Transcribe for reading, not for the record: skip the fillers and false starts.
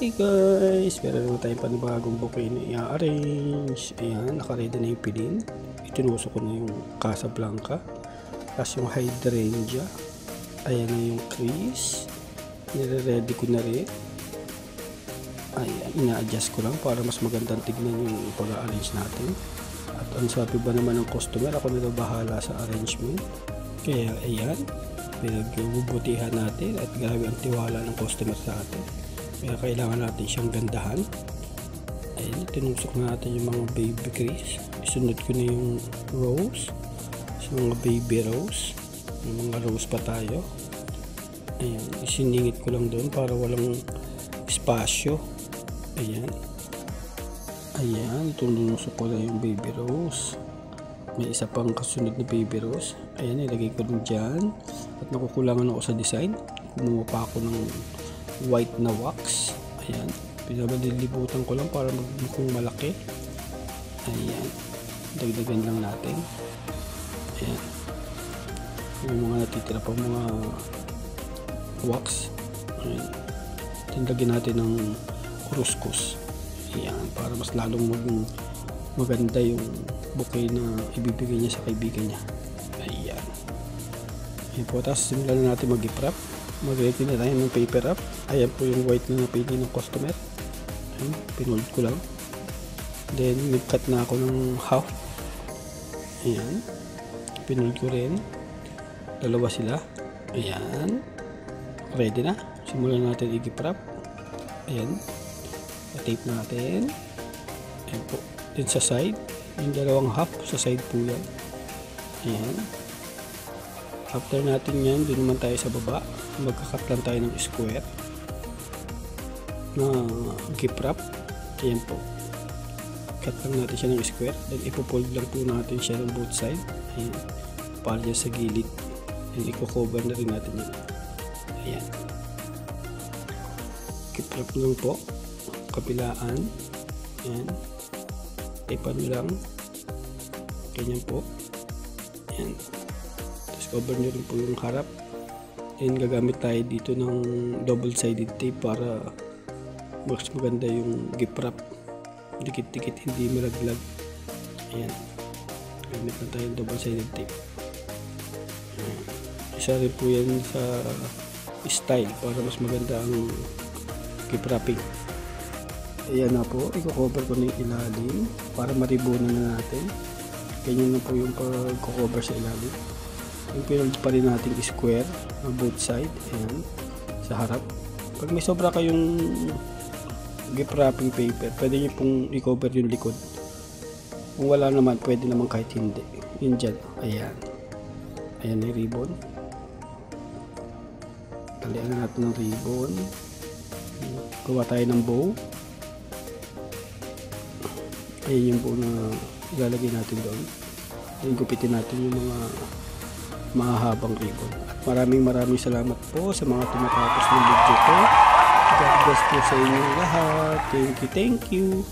Hey guys! Meron naman tayong panibagong bouquet na i-arrange. Ayan, nakaready na yung pilin. Itinusok ko na yung Casablanca. Tapos yung hydrangea. Ayan na yung crease. Nire-ready ko na rin. Ayan, ina-adjust ko lang para mas magandang tignan yung pag-arrange natin. At ang sabi ba naman ng customer, ako na bahala sa arrangement. Kaya ayan, pinagbubutihan natin at grabe ang tiwala ng customer sa atin. Kaya kailangan natin siyang gandahan. Ayan, tinusok natin yung mga baby crease. Isunod ko na yung rose. So, mga baby rose. Yung mga rose pa tayo. Ayan, isiningit ko lang doon para walang espasyo. Ayan. Ayan, tinusok ko na yung baby rose. May isa pang kasunod na baby rose. Ayan, ilagay ko rin dyan. At nakukulangan ako sa design. Kumuha pa ako ng white na wax. Ayan, pinabadilibutan ko lang para magmukhang malaki. Ayan, dagdagan lang natin. Ayan, yung mga natitira pa mga wax. Ayan, tindagin natin ng kuskus. Ayan, para mas lalong maganda yung bouquet na ibibigay niya sa kaibigan niya. Ayan, ayan po. Tapos simulan na natin mag-wrap. Mag-ready na tayo ng paper wrap. Ayan po yung white na napili ng customer. Ayan, pinold ko lang. Then nag-cut na ako ng half. Ayan, pinold ko rin. Dalawa sila. Ayan, ready na. Simulan natin i-wrap. Ayan, tape natin. Ayan po. Then sa side, yung dalawang half sa side po yan. Ayan. After natin yan, doon naman tayo sa baba. Magkakat lang tayo ng square na gift wrap. Ayan po. Cut lang natin siya ng square. Then ipofold lang po natin siya ng both side. Ayan. Para dyan sa gilid. Then i-cover na rin natin yan. Ayan. Gift wrap lang po. Kapilaan. Ayan. Tapan nyo lang. Ganyan po. Ayan. Tapos cover nyo rin po yung harap. And gagamit tayo dito ng double-sided tape para mas maganda yung gift wrap. Dikit-dikit, hindi malaglag. Ayan. Gamit na tayo ng double-sided tape. Ayan. Isa rin po yan sa style para mas maganda ang gift wrapping. Ayan na po. I-cover ko na yung ilalim para maribunan na natin. Ganyan na po yung pag-cover sa ilalim. Yung pinold pa rin natin square na both side. Ayan, sa harap. Pag may sobra kayong gift wrapping paper, pwede nyo pong i-cover yung likod. Kung wala naman, pwede naman kahit hindi. Yun dyan. Ayan. Ayan yung ribbon. Talian na natin ng ribbon. Gawa tayo ng bow. Ayan yung bow na ilalagay natin doon. Ayan, gupitin natin yung mga mahahabang ribbon. At maraming salamat po sa mga tumatapos ng video ko. God bless po sa inyo lahat. Thank you.